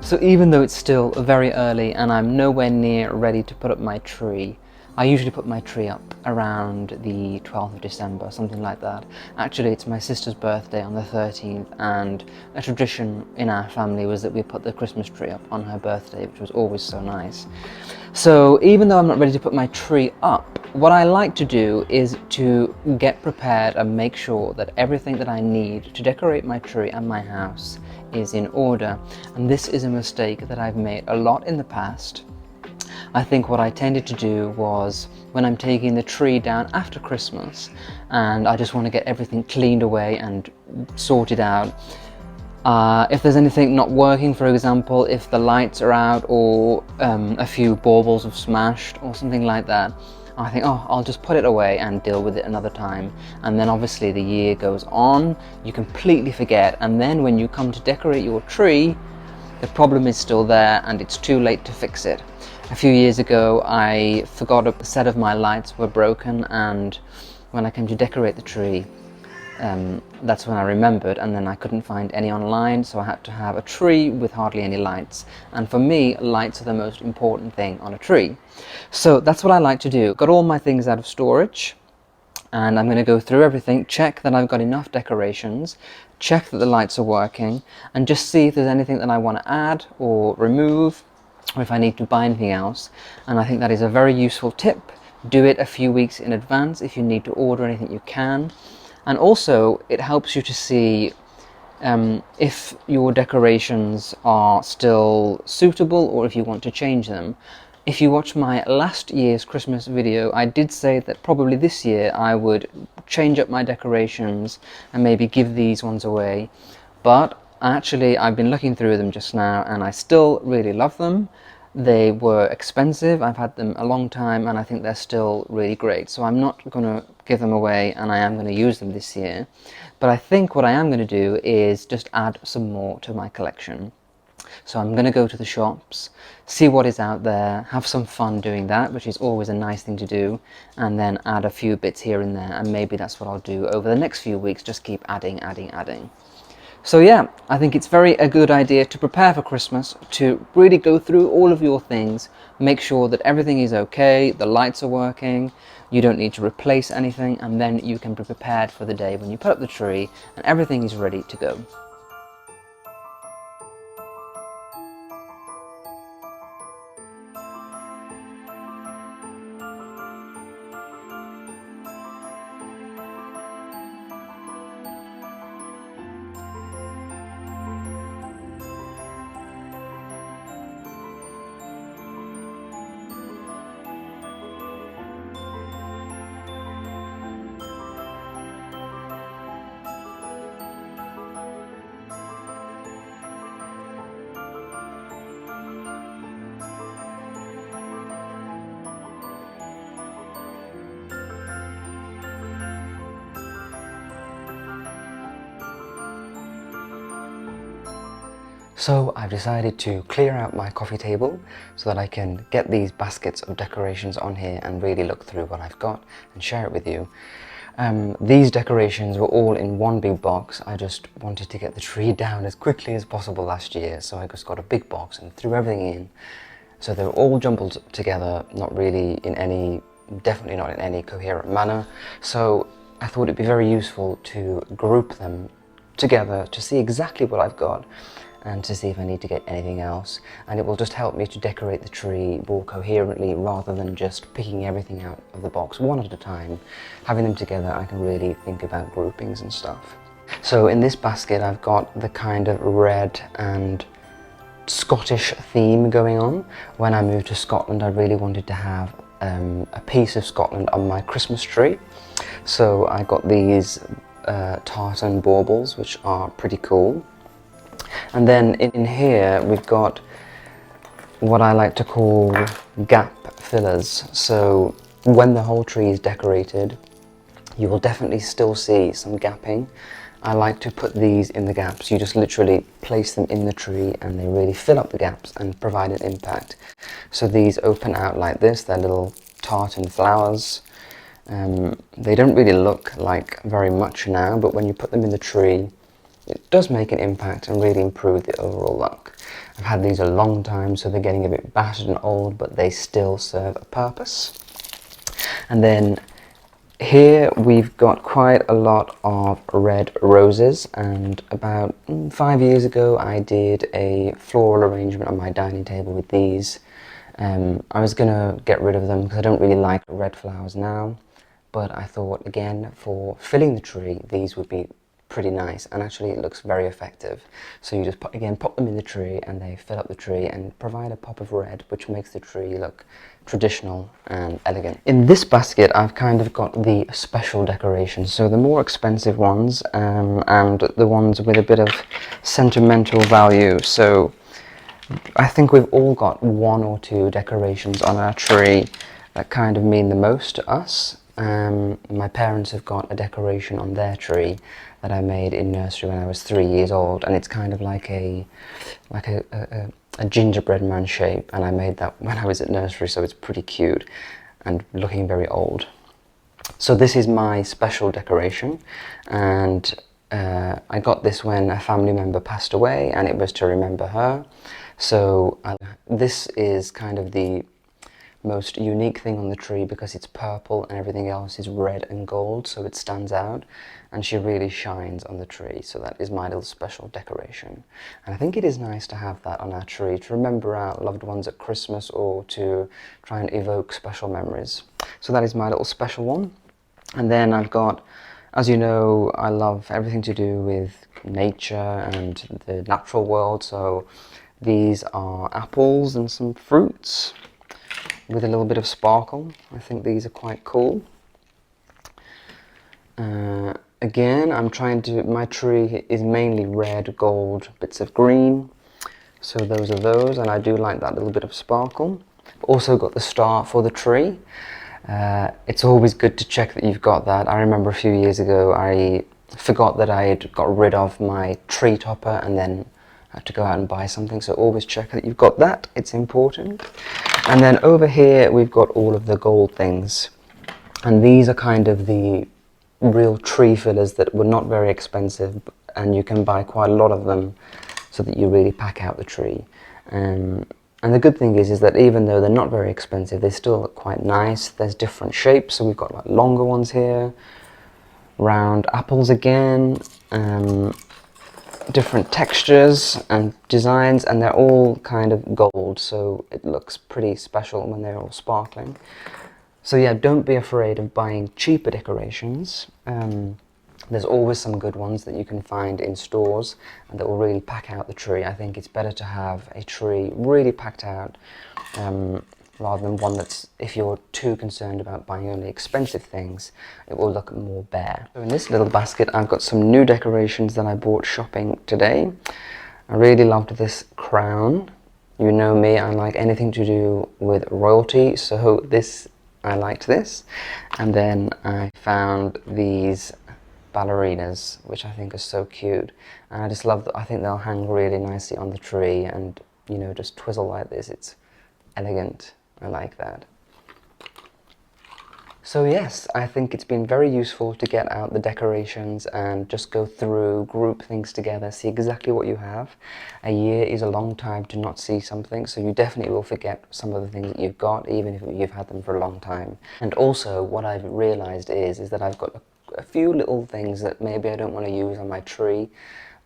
So even though it's still very early and I'm nowhere near ready to put up my tree, I usually put my tree up around the 12th of December, something like that. Actually, it's my sister's birthday on the 13th, and a tradition in our family was that we put the Christmas tree up on her birthday, which was always so nice. So even though I'm not ready to put my tree up, what I like to do is to get prepared and make sure that everything that I need to decorate my tree and my house is in order. And this is a mistake that I've made a lot in the past. I think what I tended to do was, when I'm taking the tree down after Christmas and I just want to get everything cleaned away and sorted out, if there's anything not working, for example, if the lights are out or a few baubles have smashed or something like that, I think, oh, I'll just put it away and deal with it another time. And then obviously the year goes on, you completely forget, and then when you come to decorate your tree, the problem is still there and it's too late to fix it. A few years ago, I forgot a set of my lights were broken, and when I came to decorate the tree, that's when I remembered, and then I couldn't find any online, so I had to have a tree with hardly any lights. And for me, lights are the most important thing on a tree. So that's what I like to do. Got all my things out of storage, and I'm going to go through everything, check that I've got enough decorations, check that the lights are working, and just see if there's anything that I want to add or remove, or if I need to buy anything else. And I think that is a very useful tip. Do it a few weeks in advance. If you need to order anything, you can. And also it helps you to see if your decorations are still suitable or if you want to change them. If you watch my last year's Christmas video, I did say that probably this year I would change up my decorations and maybe give these ones away. But actually, I've been looking through them just now and I still really love them. They were expensive, I've had them a long time, and I think they're still really great. So I'm not going to give them away, and I am going to use them this year. But I think what I am going to do is just add some more to my collection. So I'm going to go to the shops, see what is out there, have some fun doing that, which is always a nice thing to do, and then add a few bits here and there, and maybe that's what I'll do over the next few weeks, just keep adding. So yeah, I think it's a good idea to prepare for Christmas, to really go through all of your things, make sure that everything is okay, the lights are working, you don't need to replace anything, and then you can be prepared for the day when you put up the tree and everything is ready to go. So I've decided to clear out my coffee table so that I can get these baskets of decorations on here and really look through what I've got and share it with you. These decorations were all in one big box. I just wanted to get the tree down as quickly as possible last year, so I just got a big box and threw everything in. So they were all jumbled together, definitely not in any coherent manner. So I thought it'd be very useful to group them together to see exactly what I've got and to see if I need to get anything else. And it will just help me to decorate the tree more coherently rather than just picking everything out of the box one at a time. Having them together, I can really think about groupings and stuff. So in this basket, I've got the kind of red and Scottish theme going on. When I moved to Scotland, I really wanted to have a piece of Scotland on my Christmas tree. So I got these tartan baubles, which are pretty cool. And then in here we've got what I like to call gap fillers. So when the whole tree is decorated, you will definitely still see some gapping. I like to put these in the gaps. You just literally place them in the tree and they really fill up the gaps and provide an impact. So these open out like this, they're little tartan flowers. They don't really look like very much now, but when you put them in the tree, it does make an impact and really improve the overall look. I've had these a long time, so they're getting a bit battered and old, but they still serve a purpose. And then here we've got quite a lot of red roses, and about 5 years ago I did a floral arrangement on my dining table with these. I was going to get rid of them because I don't really like red flowers now, but I thought again for filling the tree these would be pretty nice, and actually it looks very effective. So you just pop them in the tree and they fill up the tree and provide a pop of red, which makes the tree look traditional and elegant. In this basket I've kind of got the special decorations, so the more expensive ones and the ones with a bit of sentimental value. So I think we've all got one or two decorations on our tree that kind of mean the most to us. My parents have got a decoration on their tree that I made in nursery when I was 3 years old, and it's kind of like a gingerbread man shape, and I made that when I was at nursery, so it's pretty cute and looking very old. So this is my special decoration, and I got this when a family member passed away, and it was to remember her. So this is kind of the most unique thing on the tree because it's purple and everything else is red and gold, so it stands out and she really shines on the tree. So that is my little special decoration, and I think it is nice to have that on our tree to remember our loved ones at Christmas or to try and evoke special memories. So that is my little special one. And then I've got, as you know, I love everything to do with nature and the natural world, so these are apples and some fruits with a little bit of sparkle. I think these are quite cool. Again, my tree is mainly red, gold, bits of green, so those are those, and I do like that little bit of sparkle. Also got the star for the tree. It's always good to check that you've got that. I remember a few years ago I forgot that I had got rid of my tree topper and then had to go out and buy something, so always check that you've got that, it's important. And then over here we've got all of the gold things, and these are kind of the real tree fillers that were not very expensive, and you can buy quite a lot of them so that you really pack out the tree. And the good thing is that even though they're not very expensive, they still look quite nice. There's different shapes, so we've got like longer ones here, round apples again, different textures and designs, and they're all kind of gold, so it looks pretty special when they're all sparkling. So yeah, don't be afraid of buying cheaper decorations. There's always some good ones that you can find in stores and that will really pack out the tree. I think it's better to have a tree really packed out rather than one that's, if you're too concerned about buying only expensive things, it will look more bare. So in this little basket I've got some new decorations that I bought shopping today. I really loved this crown. You know me, I like anything to do with royalty, so I liked this. And then I found these ballerinas, which I think are so cute, and I just love that. I think they'll hang really nicely on the tree, and you know, just twizzle like this. It's elegant. I like that. So yes, I think it's been very useful to get out the decorations and just go through, group things together, see exactly what you have. A year is a long time to not see something, so you definitely will forget some of the things that you've got, even if you've had them for a long time. And also, what I've realised is that I've got a few little things that maybe I don't want to use on my tree,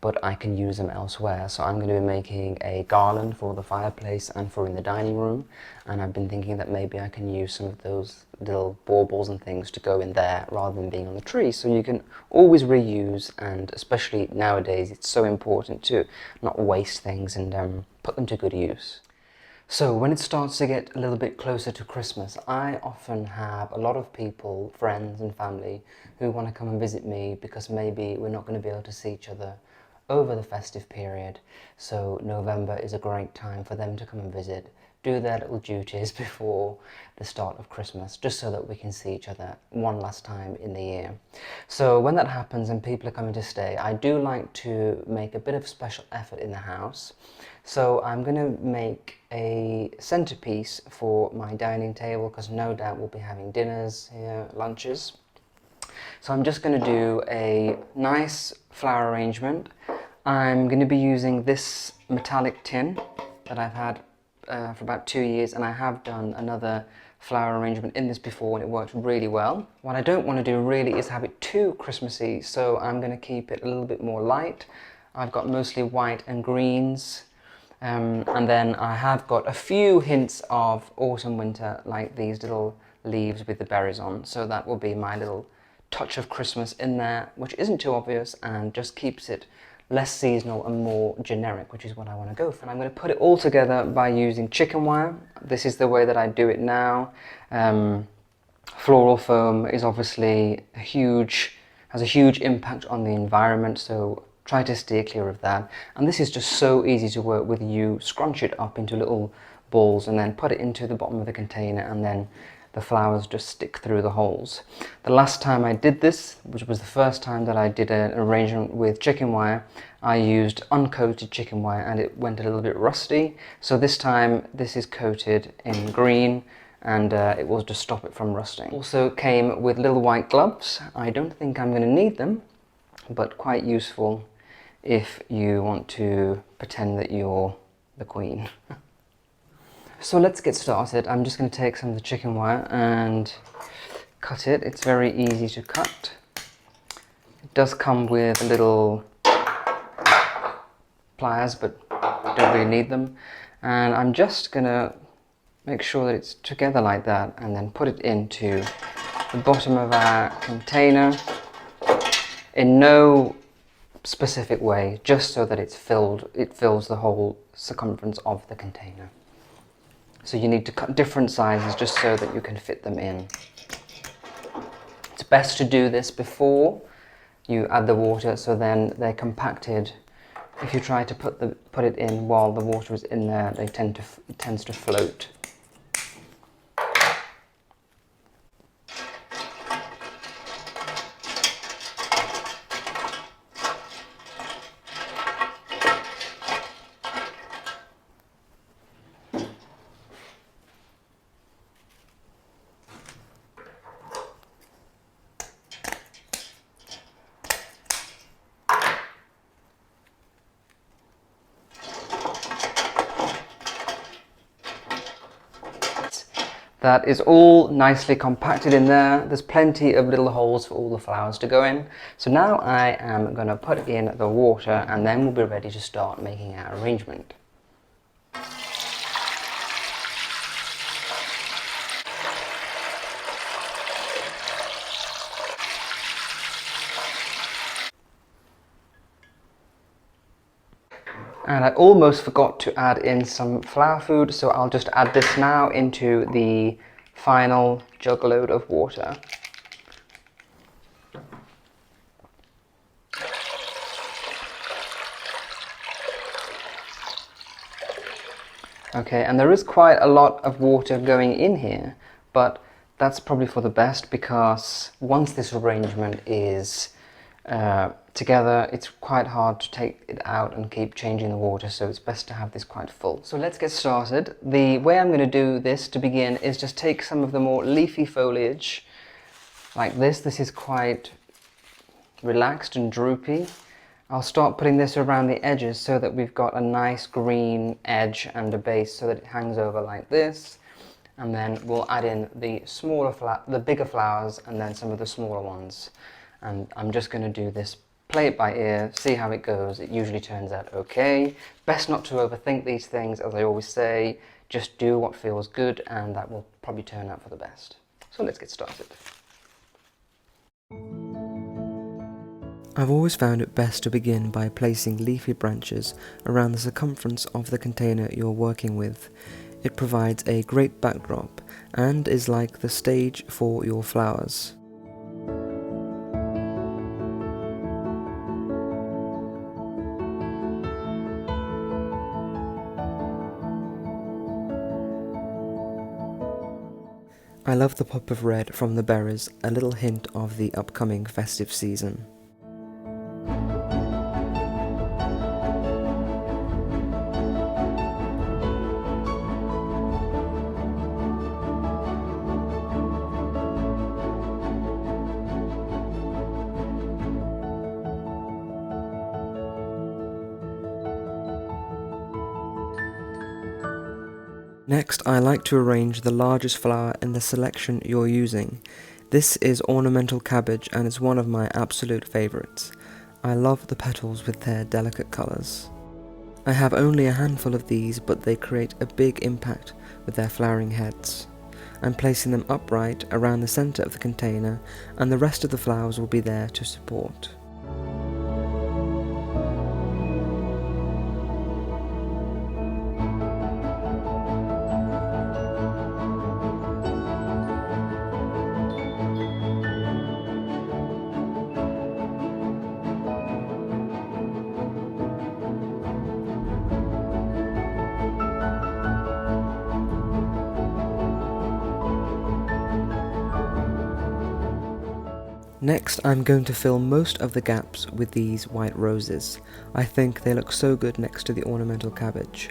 but I can use them elsewhere. So I'm going to be making a garland for the fireplace and for in the dining room, and I've been thinking that maybe I can use some of those little baubles and things to go in there rather than being on the tree. So you can always reuse, and especially nowadays it's so important to not waste things and put them to good use. So when it starts to get a little bit closer to Christmas, I often have a lot of people, friends and family, who want to come and visit me because maybe we're not going to be able to see each other over the festive period. So November is a great time for them to come and visit, do their little duties before the start of Christmas, just so that we can see each other one last time in the year. So when that happens and people are coming to stay, I do like to make a bit of special effort in the house. So I'm going to make a centerpiece for my dining table, because no doubt we'll be having dinners here, lunches. So I'm just going to do a nice flower arrangement. I'm going to be using this metallic tin that I've had for about 2 years, and I have done another flower arrangement in this before and it worked really well. What I don't want to do really is have it too Christmassy, so I'm going to keep it a little bit more light. I've got mostly white and greens, and then I have got a few hints of autumn winter, like these little leaves with the berries on, so that will be my little touch of Christmas in there, which isn't too obvious and just keeps it less seasonal and more generic, which is what I want to go for. And I'm going to put it all together by using chicken wire. This is the way that I do it now. Floral foam is obviously has a huge impact on the environment, so try to steer clear of that. And this is just so easy to work with. You scrunch it up into little balls and then put it into the bottom of the container, and then the flowers just stick through the holes. The last time I did this, which was the first time that I did an arrangement with chicken wire, I used uncoated chicken wire and it went a little bit rusty. So this time this is coated in green, and it will just stop it from rusting. Also came with little white gloves. I don't think I'm going to need them, but quite useful if you want to pretend that you're the queen. So let's get started. I'm just going to take some of the chicken wire and cut it. It's very easy to cut. It does come with little pliers, but don't really need them. And I'm just going to make sure that it's together like that, and then put it into the bottom of our container in no specific way, just so that it fills the whole circumference of the container. So you need to cut different sizes just so that you can fit them in. It's best to do this before you add the water, so then they're compacted. If you try to put it in while the water is in there, it tends to float. That is all nicely compacted in there. There's plenty of little holes for all the flowers to go in. So now I am going to put in the water, and then we'll be ready to start making our arrangement. And I almost forgot to add in some flower food, so I'll just add this now into the final jug load of water. Okay, and there is quite a lot of water going in here, but that's probably for the best, because once this arrangement is together, it's quite hard to take it out and keep changing the water, so it's best to have this quite full. So let's get started. The way I'm going to do this to begin is just take some of the more leafy foliage like this. This is quite relaxed and droopy. I'll start putting this around the edges so that we've got a nice green edge and a base, so that it hangs over like this. And then we'll add in the bigger flowers, and then some of the smaller ones. And I'm just going to do this, play it by ear, see how it goes. It usually turns out okay. Best not to overthink these things, as I always say. Just do what feels good, and that will probably turn out for the best. So let's get started. I've always found it best to begin by placing leafy branches around the circumference of the container you're working with. It provides a great backdrop and is like the stage for your flowers. I love the pop of red from the berries, a little hint of the upcoming festive season. Next, I like to arrange the largest flower in the selection you're using. This is ornamental cabbage and is one of my absolute favourites. I love the petals with their delicate colours. I have only a handful of these, but they create a big impact with their flowering heads. I'm placing them upright around the centre of the container, and the rest of the flowers will be there to support. Next, I'm going to fill most of the gaps with these white roses. I think they look so good next to the ornamental cabbage.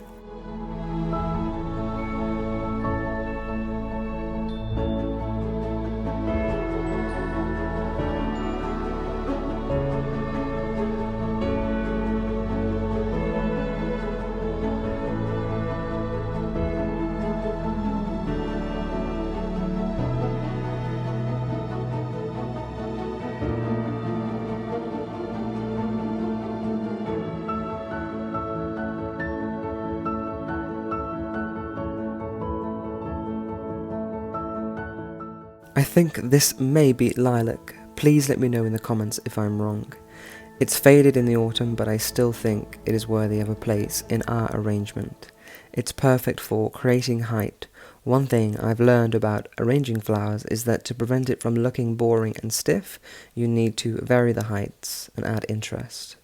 I think this may be lilac. Please let me know in the comments if I'm wrong. It's faded in the autumn, but I still think it is worthy of a place in our arrangement. It's perfect for creating height. One thing I've learned about arranging flowers is that to prevent it from looking boring and stiff, you need to vary the heights and add interest.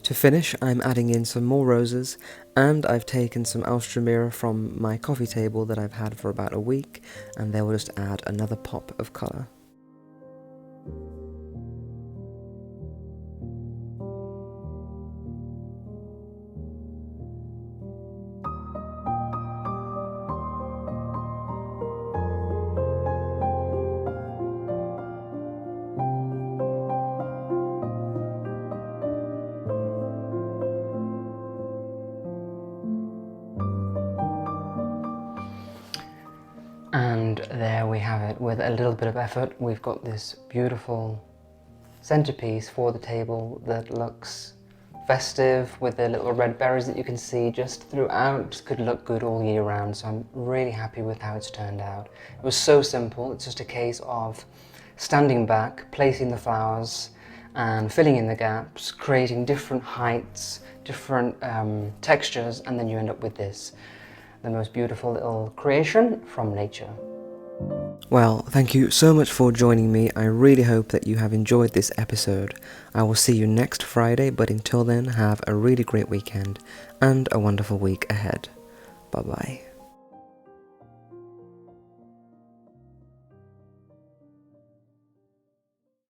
To finish, I'm adding in some more roses, and I've taken some Alstramira from my coffee table that I've had for about a week, and they will just add another pop of colour. And there we have it. With a little bit of effort, we've got this beautiful centerpiece for the table that looks festive, with the little red berries that you can see just throughout. Could look good all year round, so I'm really happy with how it's turned out. It was so simple. It's just a case of standing back, placing the flowers and filling in the gaps, creating different heights, different textures, and then you end up with this. The most beautiful little creation from nature. Well, thank you so much for joining me. I really hope that you have enjoyed this episode. I will see you next Friday, but until then, have a really great weekend and a wonderful week ahead. Bye bye.